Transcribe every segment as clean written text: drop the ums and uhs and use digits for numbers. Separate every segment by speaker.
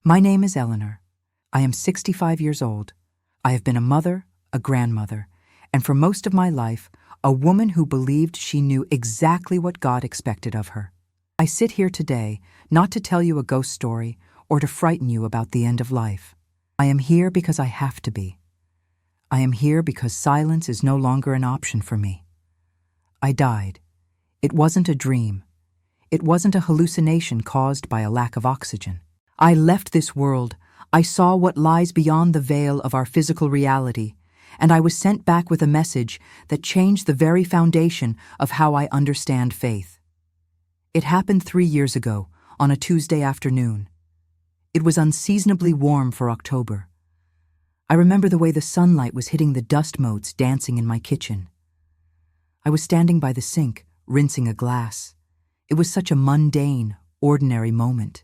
Speaker 1: My name is Eleanor. I am 65 years old. I have been a mother, a grandmother, and for most of my life, a woman who believed she knew exactly what God expected of her. I sit here today not to tell you a ghost story or to frighten you about the end of life. I am here because I have to be. I am here because silence is no longer an option for me. I died. It wasn't a dream. It wasn't a hallucination caused by a lack of oxygen. I left this world. I saw what lies beyond the veil of our physical reality, and I was sent back with a message that changed the very foundation of how I understand faith. It happened 3 years ago, on a Tuesday afternoon. It was unseasonably warm for October. I remember the way the sunlight was hitting the dust motes dancing in my kitchen. I was standing by the sink, rinsing a glass. It was such a mundane, ordinary moment.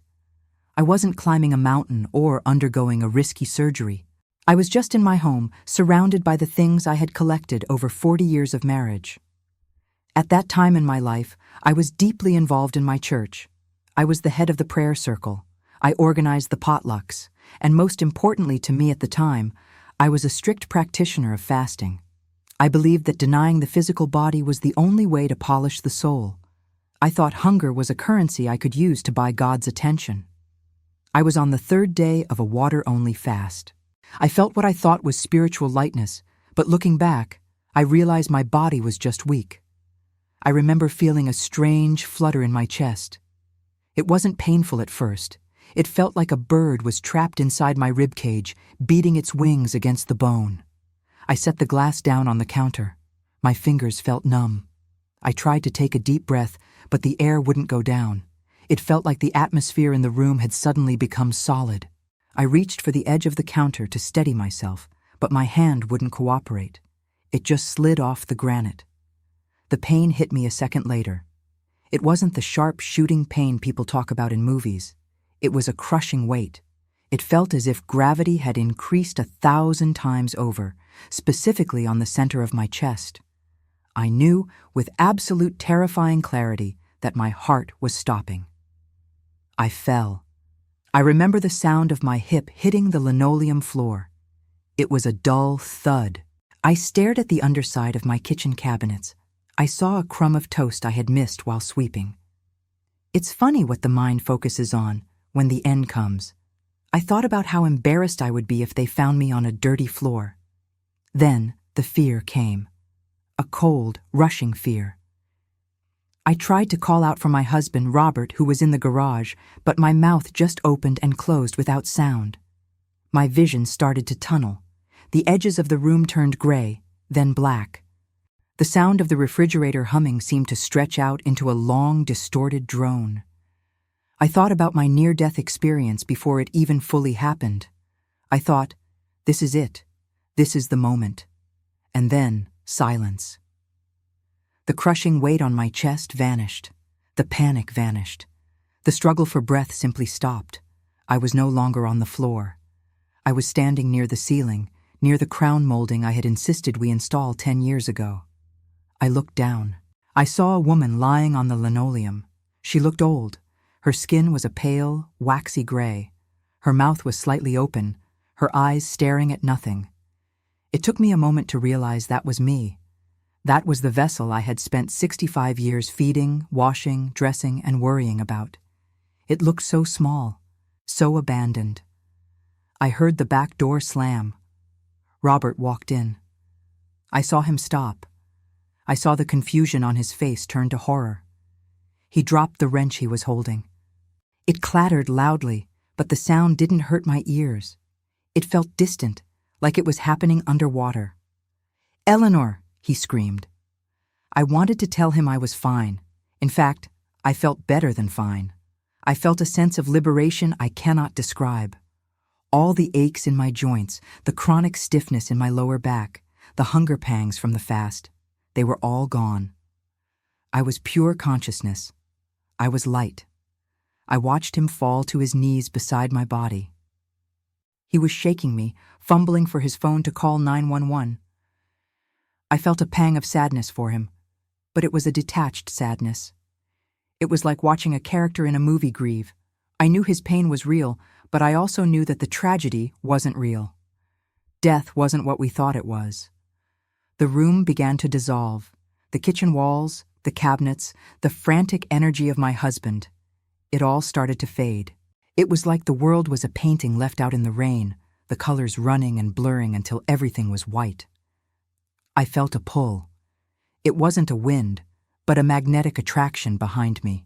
Speaker 1: I wasn't climbing a mountain or undergoing a risky surgery. I was just in my home, surrounded by the things I had collected over 40 years of marriage. At that time in my life, I was deeply involved in my church. I was the head of the prayer circle. I organized the potlucks, and most importantly to me at the time, I was a strict practitioner of fasting. I believed that denying the physical body was the only way to polish the soul. I thought hunger was a currency I could use to buy God's attention. I was on the 3rd day of a water-only fast. I felt what I thought was spiritual lightness, but looking back, I realized my body was just weak. I remember feeling a strange flutter in my chest. It wasn't painful at first. It felt like a bird was trapped inside my ribcage, beating its wings against the bone. I set the glass down on the counter. My fingers felt numb. I tried to take a deep breath, but the air wouldn't go down. It felt like the atmosphere in the room had suddenly become solid. I reached for the edge of the counter to steady myself, but my hand wouldn't cooperate. It just slid off the granite. The pain hit me a second later. It wasn't the sharp, shooting pain people talk about in movies. It was a crushing weight. It felt as if gravity had increased 1,000 times over, specifically on the center of my chest. I knew, with absolute terrifying clarity, that my heart was stopping. I fell. I remember the sound of my hip hitting the linoleum floor. It was a dull thud. I stared at the underside of my kitchen cabinets. I saw a crumb of toast I had missed while sweeping. It's funny what the mind focuses on when the end comes. I thought about how embarrassed I would be if they found me on a dirty floor. Then the fear came. A cold, rushing fear. I tried to call out for my husband, Robert, who was in the garage, but my mouth just opened and closed without sound. My vision started to tunnel. The edges of the room turned gray, then black. The sound of the refrigerator humming seemed to stretch out into a long, distorted drone. I thought about my near-death experience before it even fully happened. I thought, this is it. This is the moment. And then, silence. The crushing weight on my chest vanished. The panic vanished. The struggle for breath simply stopped. I was no longer on the floor. I was standing near the ceiling, near the crown molding I had insisted we install 10 years ago. I looked down. I saw a woman lying on the linoleum. She looked old. Her skin was a pale, waxy gray. Her mouth was slightly open, her eyes staring at nothing. It took me a moment to realize that was me. That was the vessel I had spent 65 years feeding, washing, dressing, and worrying about. It looked so small, so abandoned. I heard the back door slam. Robert walked in. I saw him stop. I saw the confusion on his face turn to horror. He dropped the wrench he was holding. It clattered loudly, but the sound didn't hurt my ears. It felt distant, like it was happening underwater. "Eleanor!" he screamed. I wanted to tell him I was fine. In fact, I felt better than fine. I felt a sense of liberation I cannot describe. All the aches in my joints, the chronic stiffness in my lower back, the hunger pangs from the fast, they were all gone. I was pure consciousness. I was light. I watched him fall to his knees beside my body. He was shaking me, fumbling for his phone to call 911. I felt a pang of sadness for him, but it was a detached sadness. It was like watching a character in a movie grieve. I knew his pain was real, but I also knew that the tragedy wasn't real. Death wasn't what we thought it was. The room began to dissolve. The kitchen walls, the cabinets, the frantic energy of my husband. It all started to fade. It was like the world was a painting left out in the rain, the colors running and blurring until everything was white. I felt a pull. It wasn't a wind, but a magnetic attraction behind me.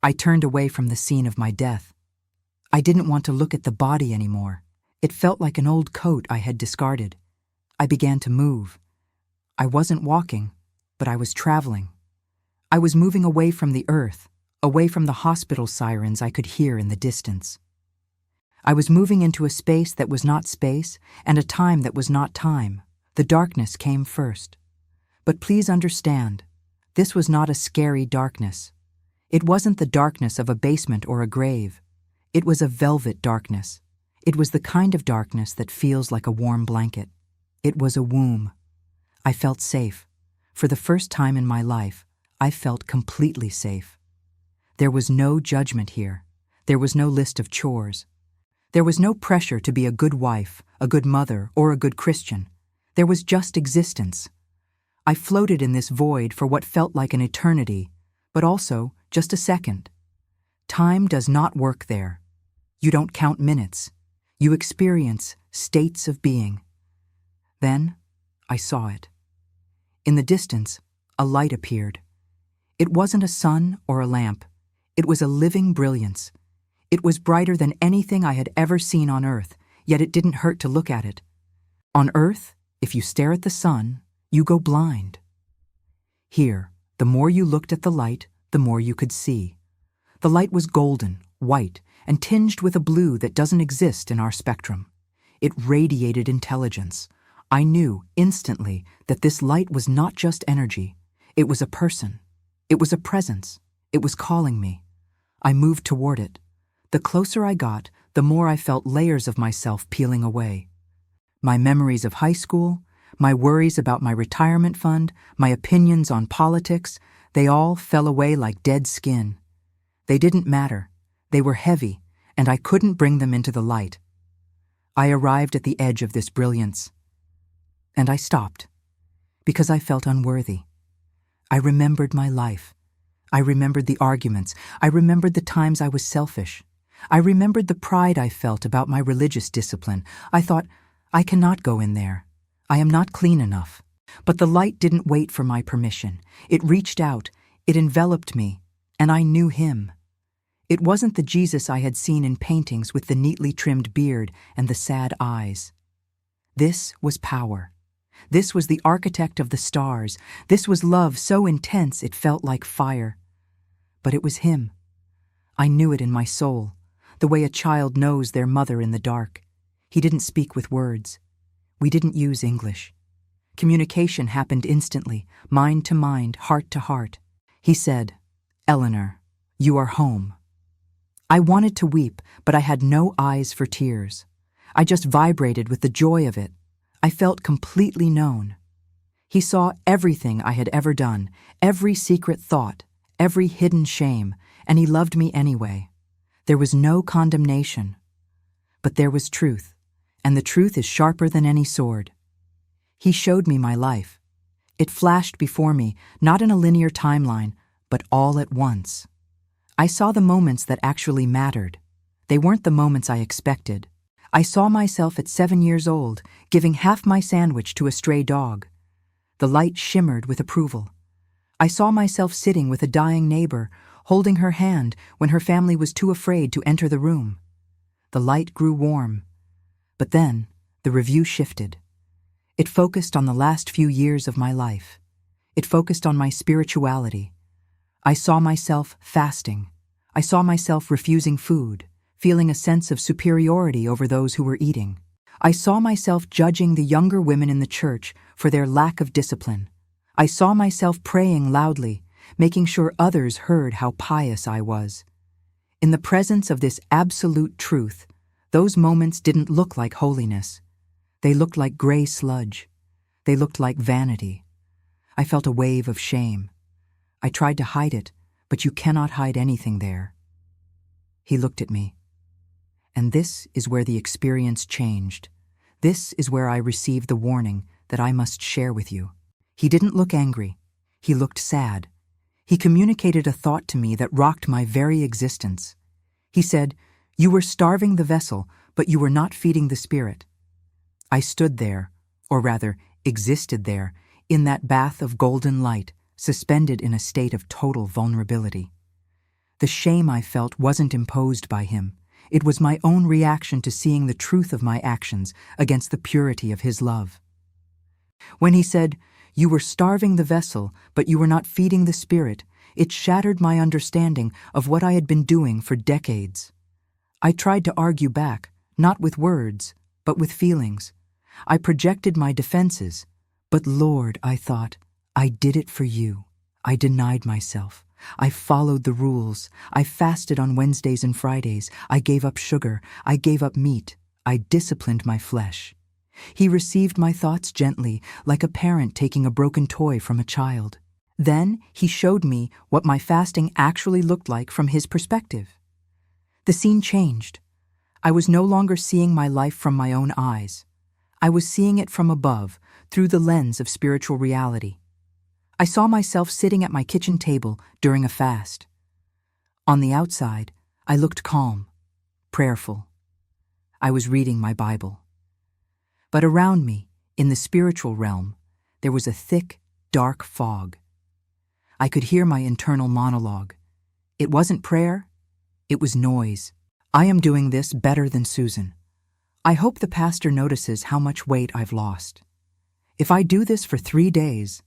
Speaker 1: I turned away from the scene of my death. I didn't want to look at the body anymore. It felt like an old coat I had discarded. I began to move. I wasn't walking, but I was traveling. I was moving away from the earth, away from the hospital sirens I could hear in the distance. I was moving into a space that was not space and a time that was not time. The darkness came first. But please understand, this was not a scary darkness. It wasn't the darkness of a basement or a grave. It was a velvet darkness. It was the kind of darkness that feels like a warm blanket. It was a womb. I felt safe. For the first time in my life, I felt completely safe. There was no judgment here. There was no list of chores. There was no pressure to be a good wife, a good mother, or a good Christian. There was just existence. I floated in this void for what felt like an eternity, but also just a second. Time does not work there. You don't count minutes. You experience states of being. Then, I saw it. In the distance, a light appeared. It wasn't a sun or a lamp. It was a living brilliance. It was brighter than anything I had ever seen on Earth, yet it didn't hurt to look at it. On Earth, if you stare at the sun, you go blind. Here, the more you looked at the light, the more you could see. The light was golden, white, and tinged with a blue that doesn't exist in our spectrum. It radiated intelligence. I knew instantly that this light was not just energy. It was a person. It was a presence. It was calling me. I moved toward it. The closer I got, the more I felt layers of myself peeling away. My memories of high school, my worries about my retirement fund, my opinions on politics, they all fell away like dead skin. They didn't matter. They were heavy, and I couldn't bring them into the light. I arrived at the edge of this brilliance. And I stopped, because I felt unworthy. I remembered my life. I remembered the arguments. I remembered the times I was selfish. I remembered the pride I felt about my religious discipline. I thought, I cannot go in there. I am not clean enough. But the light didn't wait for my permission. It reached out, it enveloped me, and I knew him. It wasn't the Jesus I had seen in paintings with the neatly trimmed beard and the sad eyes. This was power. This was the architect of the stars. This was love so intense it felt like fire. But it was him. I knew it in my soul, the way a child knows their mother in the dark. He didn't speak with words. We didn't use English. Communication happened instantly, mind to mind, heart to heart. He said, "Eleanor, you are home." I wanted to weep, but I had no eyes for tears. I just vibrated with the joy of it. I felt completely known. He saw everything I had ever done, every secret thought, every hidden shame, and he loved me anyway. There was no condemnation. But there was truth, and the truth is sharper than any sword. He showed me my life. It flashed before me, not in a linear timeline, but all at once. I saw the moments that actually mattered. They weren't the moments I expected. I saw myself at 7 years old, giving half my sandwich to a stray dog. The light shimmered with approval. I saw myself sitting with a dying neighbor, holding her hand when her family was too afraid to enter the room. The light grew warm. But then, the review shifted. It focused on the last few years of my life. It focused on my spirituality. I saw myself fasting. I saw myself refusing food, feeling a sense of superiority over those who were eating. I saw myself judging the younger women in the church for their lack of discipline. I saw myself praying loudly, making sure others heard how pious I was. In the presence of this absolute truth, those moments didn't look like holiness. They looked like gray sludge. They looked like vanity. I felt a wave of shame. I tried to hide it, but you cannot hide anything there. He looked at me. And this is where the experience changed. This is where I received the warning that I must share with you. He didn't look angry. He looked sad. He communicated a thought to me that rocked my very existence. He said, "You were starving the vessel, but you were not feeding the spirit." I stood there, or rather, existed there, in that bath of golden light, suspended in a state of total vulnerability. The shame I felt wasn't imposed by him. It was my own reaction to seeing the truth of my actions against the purity of his love. When he said, "You were starving the vessel, but you were not feeding the spirit," it shattered my understanding of what I had been doing for decades. I tried to argue back, not with words, but with feelings. I projected my defenses. But Lord, I thought, I did it for you. I denied myself. I followed the rules. I fasted on Wednesdays and Fridays. I gave up sugar. I gave up meat. I disciplined my flesh. He received my thoughts gently, like a parent taking a broken toy from a child. Then he showed me what my fasting actually looked like from his perspective. The scene changed. I was no longer seeing my life from my own eyes. I was seeing it from above, through the lens of spiritual reality. I saw myself sitting at my kitchen table during a fast. On the outside, I looked calm, prayerful. I was reading my Bible. But around me, in the spiritual realm, there was a thick, dark fog. I could hear my internal monologue. It wasn't prayer, it was noise. I am doing this better than Susan. I hope the pastor notices how much weight I've lost. If I do this for 3 days,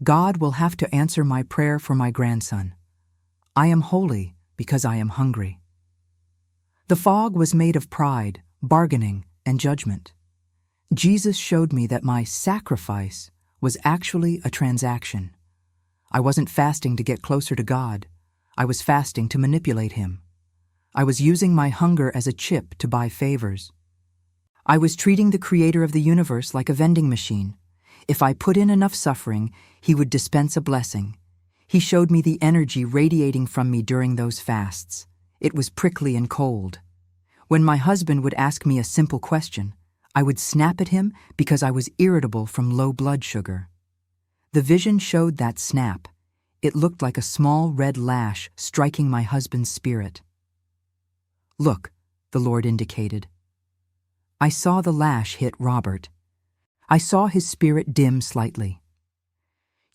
Speaker 1: God will have to answer my prayer for my grandson. I am holy because I am hungry. The fog was made of pride, bargaining, and judgment. Jesus showed me that my sacrifice was actually a transaction. I wasn't fasting to get closer to God. I was fasting to manipulate him. I was using my hunger as a chip to buy favors. I was treating the creator of the universe like a vending machine. If I put in enough suffering, he would dispense a blessing. He showed me the energy radiating from me during those fasts. It was prickly and cold. When my husband would ask me a simple question, I would snap at him because I was irritable from low blood sugar. The vision showed that snap. It looked like a small red lash striking my husband's spirit. "Look," the Lord indicated. I saw the lash hit Robert. I saw his spirit dim slightly.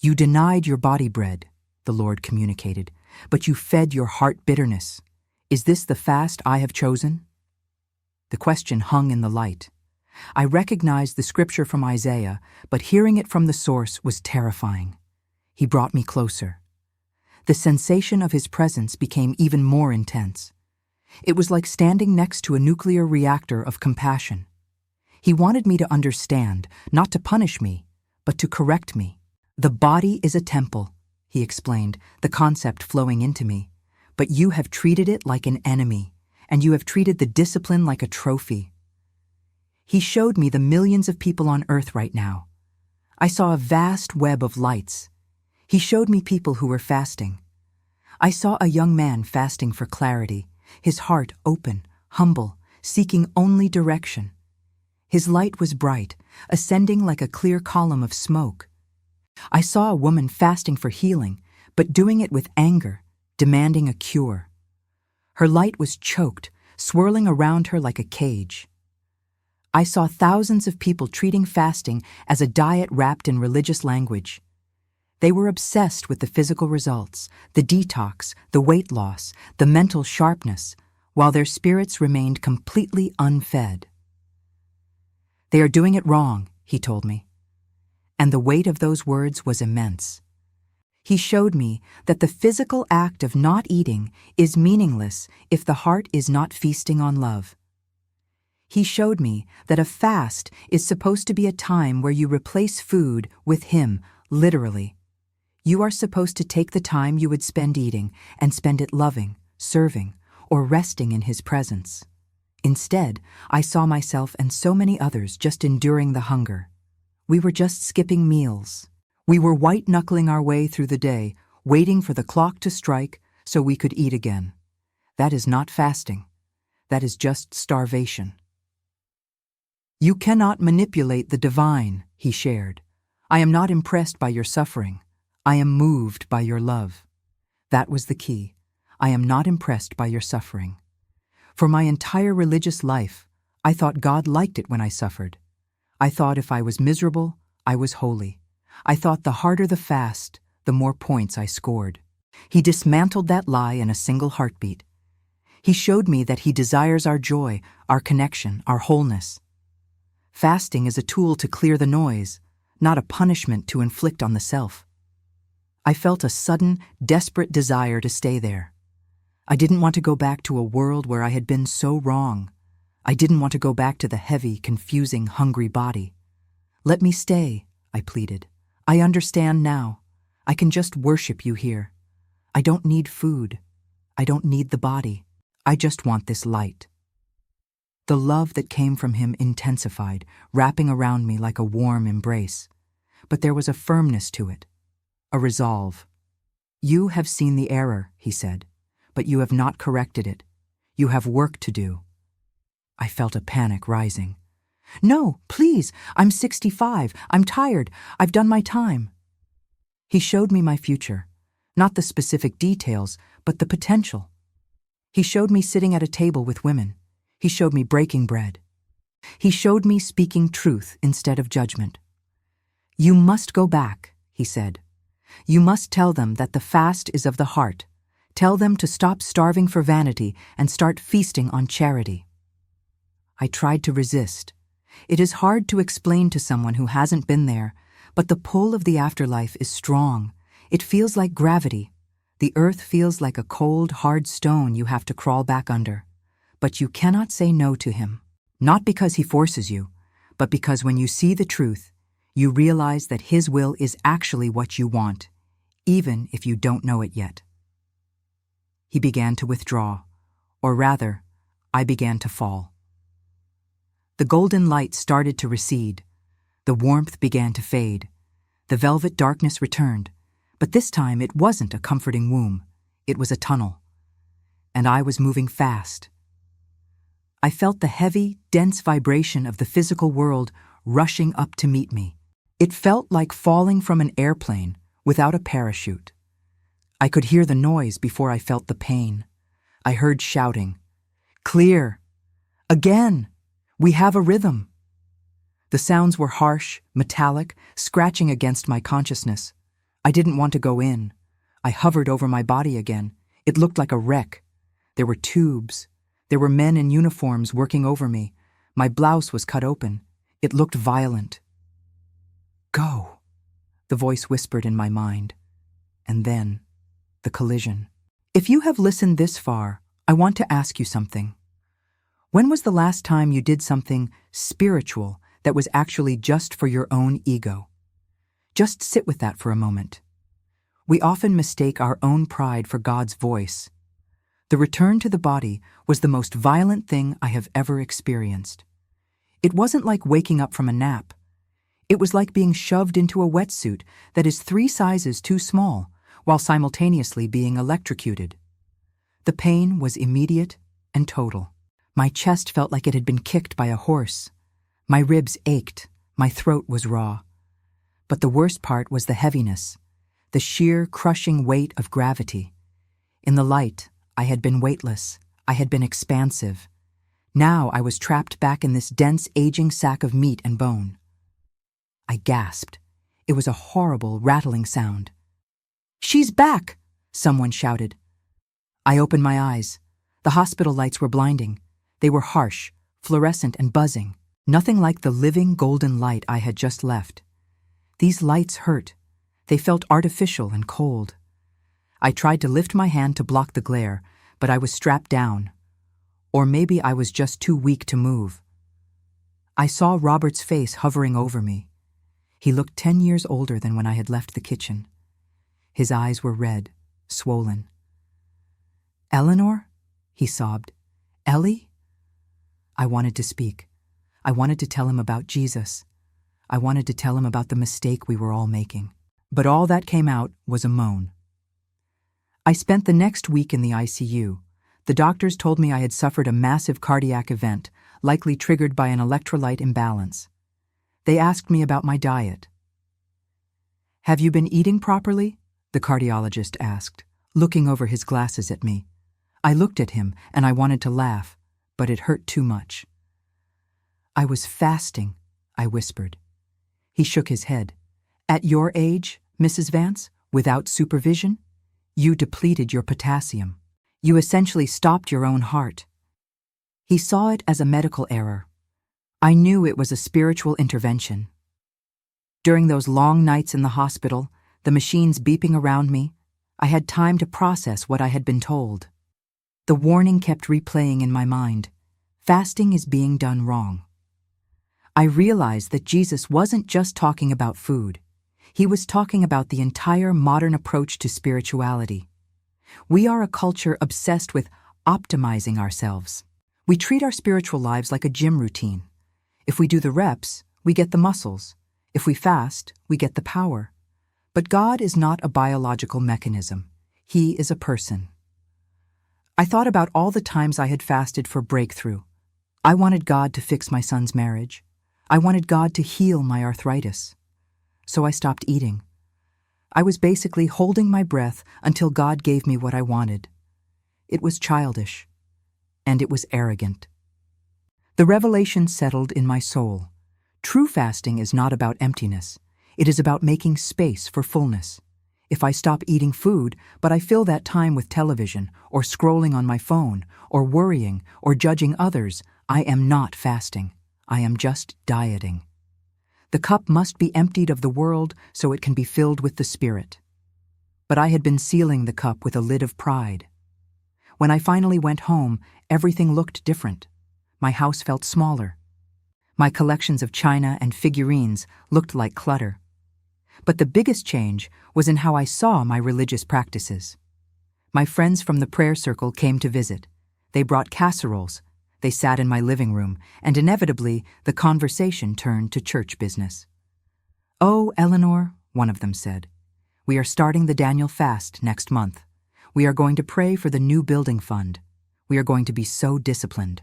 Speaker 1: "You denied your body bread," the Lord communicated, "but you fed your heart bitterness. Is this the fast I have chosen?" The question hung in the light. I recognized the scripture from Isaiah, but hearing it from the source was terrifying. He brought me closer. The sensation of his presence became even more intense. It was like standing next to a nuclear reactor of compassion. He wanted me to understand, not to punish me, but to correct me. "The body is a temple," he explained, the concept flowing into me. "But you have treated it like an enemy, and you have treated the discipline like a trophy." He showed me the millions of people on earth right now. I saw a vast web of lights. He showed me people who were fasting. I saw a young man fasting for clarity, his heart open, humble, seeking only direction. His light was bright, ascending like a clear column of smoke. I saw a woman fasting for healing, but doing it with anger, demanding a cure. Her light was choked, swirling around her like a cage. I saw thousands of people treating fasting as a diet wrapped in religious language. They were obsessed with the physical results, the detox, the weight loss, the mental sharpness, while their spirits remained completely unfed. "They are doing it wrong," he told me. And the weight of those words was immense. He showed me that the physical act of not eating is meaningless if the heart is not feasting on love. He showed me that a fast is supposed to be a time where you replace food with Him, literally. You are supposed to take the time you would spend eating and spend it loving, serving, or resting in His presence. Instead, I saw myself and so many others just enduring the hunger. We were just skipping meals. We were white-knuckling our way through the day, waiting for the clock to strike so we could eat again. That is not fasting. That is just starvation. You cannot manipulate the divine, he shared. I am not impressed by your suffering. I am moved by your love. That was the key. I am not impressed by your suffering. For my entire religious life, I thought God liked it when I suffered. I thought if I was miserable, I was holy. I thought the harder the fast, the more points I scored. He dismantled that lie in a single heartbeat. He showed me that he desires our joy, our connection, our wholeness. Fasting is a tool to clear the noise, not a punishment to inflict on the self. I felt a sudden, desperate desire to stay there. I didn't want to go back to a world where I had been so wrong. I didn't want to go back to the heavy, confusing, hungry body. Let me stay, I pleaded. I understand now. I can just worship you here. I don't need food. I don't need the body. I just want this light. The love that came from him intensified, wrapping around me like a warm embrace. But there was a firmness to it, a resolve. You have seen the error, he said, but you have not corrected it. You have work to do. I felt a panic rising. No, please, I'm 65. I'm tired. I've done my time. He showed me my future, not the specific details, but the potential. He showed me sitting at a table with women. He showed me breaking bread. He showed me speaking truth instead of judgment. You must go back, he said. You must tell them that the fast is of the heart. Tell them to stop starving for vanity and start feasting on charity. I tried to resist. It is hard to explain to someone who hasn't been there, but the pull of the afterlife is strong. It feels like gravity. The earth feels like a cold, hard stone you have to crawl back under. But you cannot say no to him. Not because he forces you, but because when you see the truth, you realize that his will is actually what you want, even if you don't know it yet. He began to withdraw, or rather, I began to fall. The golden light started to recede. The warmth began to fade. The velvet darkness returned, but this time it wasn't a comforting womb. It was a tunnel. And I was moving fast. I felt the heavy, dense vibration of the physical world rushing up to meet me. It felt like falling from an airplane without a parachute. I could hear the noise before I felt the pain. I heard shouting, "Clear! Again! We have a rhythm!" The sounds were harsh, metallic, scratching against my consciousness. I didn't want to go in. I hovered over my body again. It looked like a wreck. There were tubes. There were men in uniforms working over me. My blouse was cut open. It looked violent. "Go," the voice whispered in my mind. And then, the collision. If you have listened this far, I want to ask you something. When was the last time you did something spiritual that was actually just for your own ego? Just sit with that for a moment. We often mistake our own pride for God's voice. The return to the body was the most violent thing I have ever experienced. It wasn't like waking up from a nap. It was like being shoved into a wetsuit that is 3 sizes too small, while simultaneously being electrocuted. The pain was immediate and total. My chest felt like it had been kicked by a horse. My ribs ached. My throat was raw. But the worst part was the heaviness, the sheer, crushing weight of gravity. In the light, I had been weightless. I had been expansive. Now I was trapped back in this dense, aging sack of meat and bone. I gasped. It was a horrible, rattling sound. "She's back!" someone shouted. I opened my eyes. The hospital lights were blinding. They were harsh, fluorescent, and buzzing. Nothing like the living golden light I had just left. These lights hurt. They felt artificial and cold. I tried to lift my hand to block the glare, but I was strapped down. Or maybe I was just too weak to move. I saw Robert's face hovering over me. He looked 10 years older than when I had left the kitchen. His eyes were red, swollen. "Eleanor?" he sobbed. "Ellie?" I wanted to speak. I wanted to tell him about Jesus. I wanted to tell him about the mistake we were all making. But all that came out was a moan. I spent the next week in the ICU, The doctors told me I had suffered a massive cardiac event, likely triggered by an electrolyte imbalance. They asked me about my diet. "Have you been eating properly?" the cardiologist asked, looking over his glasses at me. I looked at him and I wanted to laugh, but it hurt too much. "I was fasting," I whispered. He shook his head. "At your age, Mrs. Vance, without supervision, you depleted your potassium. You essentially stopped your own heart." He saw it as a medical error. I knew it was a spiritual intervention. During those long nights in the hospital, the machines beeping around me, I had time to process what I had been told. The warning kept replaying in my mind. Fasting is being done wrong. I realized that Jesus wasn't just talking about food. He was talking about the entire modern approach to spirituality. We are a culture obsessed with optimizing ourselves. We treat our spiritual lives like a gym routine. If we do the reps, we get the muscles. If we fast, we get the power. But God is not a biological mechanism. He is a person. I thought about all the times I had fasted for breakthrough. I wanted God to fix my son's marriage. I wanted God to heal my arthritis. So I stopped eating. I was basically holding my breath until God gave me what I wanted. It was childish, and it was arrogant. The revelation settled in my soul. True fasting is not about emptiness. It is about making space for fullness. If I stop eating food, but I fill that time with television, or scrolling on my phone, or worrying, or judging others, I am not fasting. I am just dieting. The cup must be emptied of the world so it can be filled with the Spirit. But I had been sealing the cup with a lid of pride. When I finally went home, everything looked different. My house felt smaller. My collections of china and figurines looked like clutter. But the biggest change was in how I saw my religious practices. My friends from the prayer circle came to visit. They brought casseroles. They sat in my living room, and inevitably, the conversation turned to church business. "Oh, Eleanor," one of them said, "we are starting the Daniel fast next month. We are going to pray for the new building fund. We are going to be so disciplined."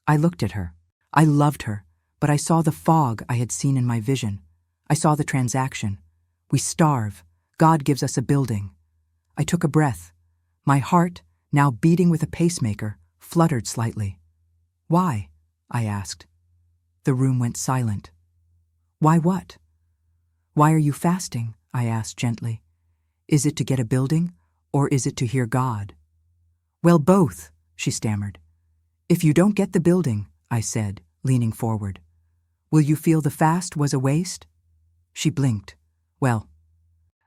Speaker 1: I looked at her. I loved her, but I saw the fog I had seen in my vision. I saw the transaction. We starve. God gives us a building. I took a breath. My heart, now beating with a pacemaker, fluttered slightly. "Why?" I asked. The room went silent. "Why what?" "Why are you fasting?" I asked gently. "Is it to get a building, or is it to hear God?" "Well, both," she stammered. "If you don't get the building," I said, leaning forward, "will you feel the fast was a waste?" She blinked. "Well,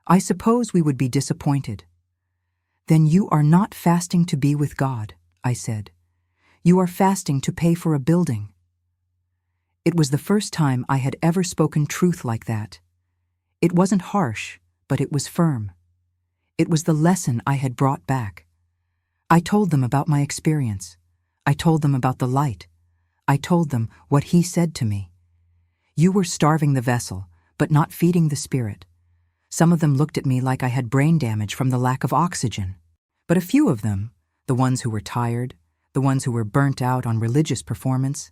Speaker 1: I suppose we would be disappointed." "Then you are not fasting to be with God," I said. "You are fasting to pay for a building." It was the first time I had ever spoken truth like that. It wasn't harsh, but it was firm. It was the lesson I had brought back. I told them about my experience. I told them about the light. I told them what He said to me. "You were starving the vessel, but not feeding the Spirit." Some of them looked at me like I had brain damage from the lack of oxygen. But a few of them, the ones who were tired, the ones who were burnt out on religious performance,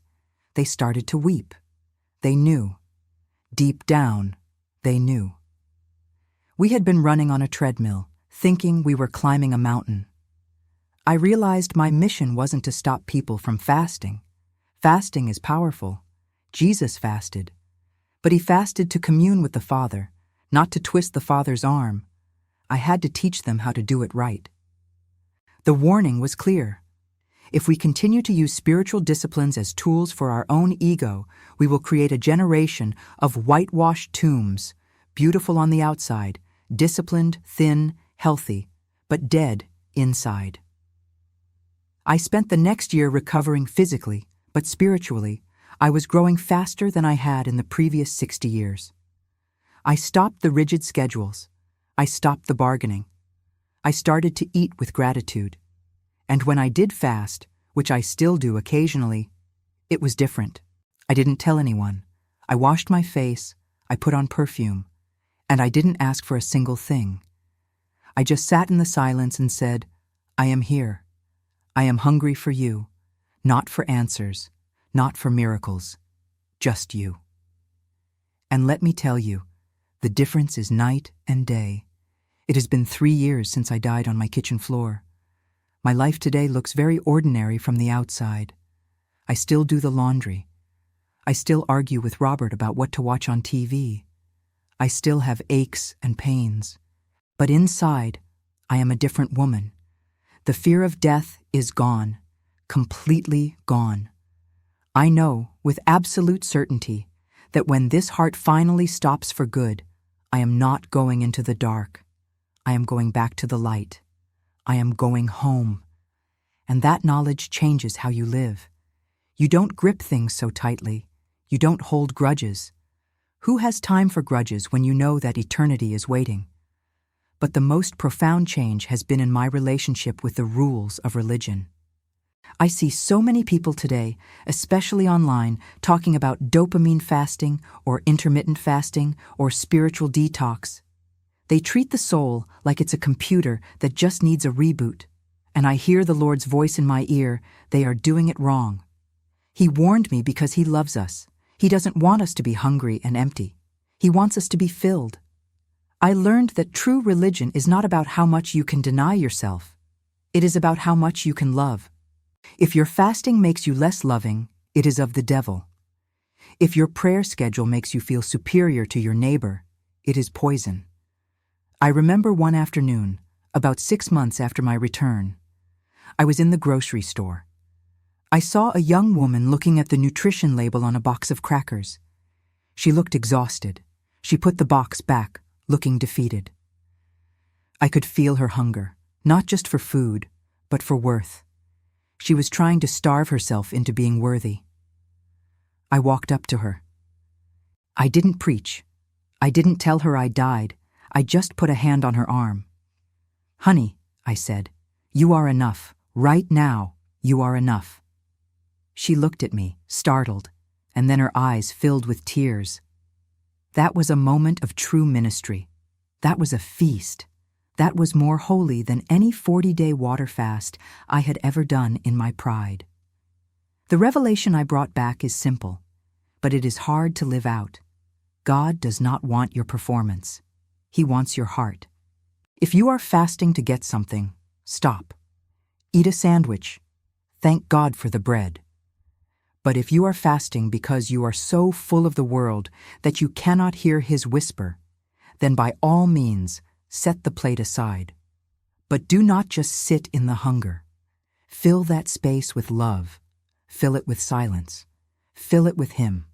Speaker 1: they started to weep. They knew. Deep down, they knew. We had been running on a treadmill, thinking we were climbing a mountain. I realized my mission wasn't to stop people from fasting. Fasting is powerful. Jesus fasted. But He fasted to commune with the Father, not to twist the Father's arm. I had to teach them how to do it right. The warning was clear. If we continue to use spiritual disciplines as tools for our own ego, we will create a generation of whitewashed tombs, beautiful on the outside, disciplined, thin, healthy, but dead inside. I spent the next year recovering physically, but spiritually, I was growing faster than I had in the previous 60 years. I stopped the rigid schedules. I stopped the bargaining. I started to eat with gratitude. And when I did fast, which I still do occasionally, it was different. I didn't tell anyone. I washed my face, I put on perfume, and I didn't ask for a single thing. I just sat in the silence and said, "I am here. I am hungry for you, not for answers, not for miracles, just you. And let me tell you, the difference is night and day. It has been 3 years since I died on my kitchen floor. My life today looks very ordinary from the outside. I still do the laundry. I still argue with Robert about what to watch on TV. I still have aches and pains. But inside, I am a different woman. The fear of death is gone, completely gone. I know with absolute certainty that when this heart finally stops for good, I am not going into the dark. I am going back to the light. I am going home. And that knowledge changes how you live. You don't grip things so tightly. You don't hold grudges. Who has time for grudges when you know that eternity is waiting? But the most profound change has been in my relationship with the rules of religion. I see so many people today, especially online, talking about dopamine fasting or intermittent fasting or spiritual detox. They treat the soul like it's a computer that just needs a reboot. And I hear the Lord's voice in my ear, they are doing it wrong. He warned me because He loves us. He doesn't want us to be hungry and empty. He wants us to be filled. I learned that true religion is not about how much you can deny yourself. It is about how much you can love. If your fasting makes you less loving, it is of the devil. If your prayer schedule makes you feel superior to your neighbor, it is poison. I remember one afternoon, about 6 months after my return, I was in the grocery store. I saw a young woman looking at the nutrition label on a box of crackers. She looked exhausted. She put the box back, looking defeated. I could feel her hunger, not just for food, but for worth. She was trying to starve herself into being worthy. I walked up to her. I didn't preach. I didn't tell her I died. I just put a hand on her arm. "Honey," I said, "you are enough. Right now, you are enough." She looked at me, startled, and then her eyes filled with tears. That was a moment of true ministry. That was a feast. That was more holy than any 40-day water fast I had ever done in my pride. The revelation I brought back is simple, but it is hard to live out. God does not want your performance. He wants your heart. If you are fasting to get something, stop. Eat a sandwich. Thank God for the bread. But if you are fasting because you are so full of the world that you cannot hear His whisper, then by all means, set the plate aside. But do not just sit in the hunger. Fill that space with love. Fill it with silence. Fill it with Him.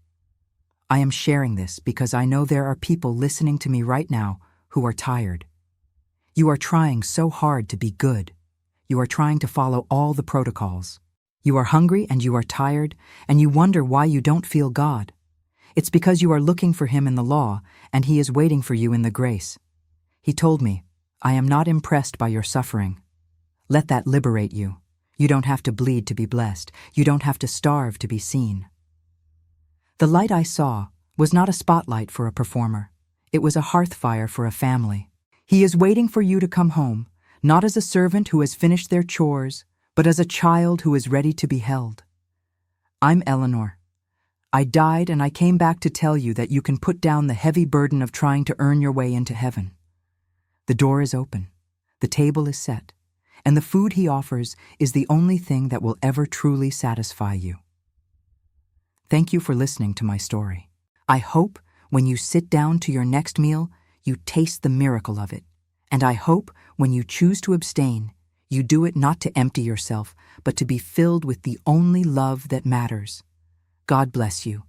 Speaker 1: I am sharing this because I know there are people listening to me right now who are tired. You are trying so hard to be good. You are trying to follow all the protocols. You are hungry and you are tired, and you wonder why you don't feel God. It's because you are looking for Him in the law, and He is waiting for you in the grace. He told me, "I am not impressed by your suffering." Let that liberate you. You don't have to bleed to be blessed. You don't have to starve to be seen. The light I saw was not a spotlight for a performer. It was a hearth fire for a family. He is waiting for you to come home, not as a servant who has finished their chores, but as a child who is ready to be held. I'm Eleanor. I died and I came back to tell you that you can put down the heavy burden of trying to earn your way into heaven. The door is open, the table is set, and the food He offers is the only thing that will ever truly satisfy you. Thank you for listening to my story. I hope when you sit down to your next meal, you taste the miracle of it. And I hope when you choose to abstain, you do it not to empty yourself, but to be filled with the only love that matters. God bless you.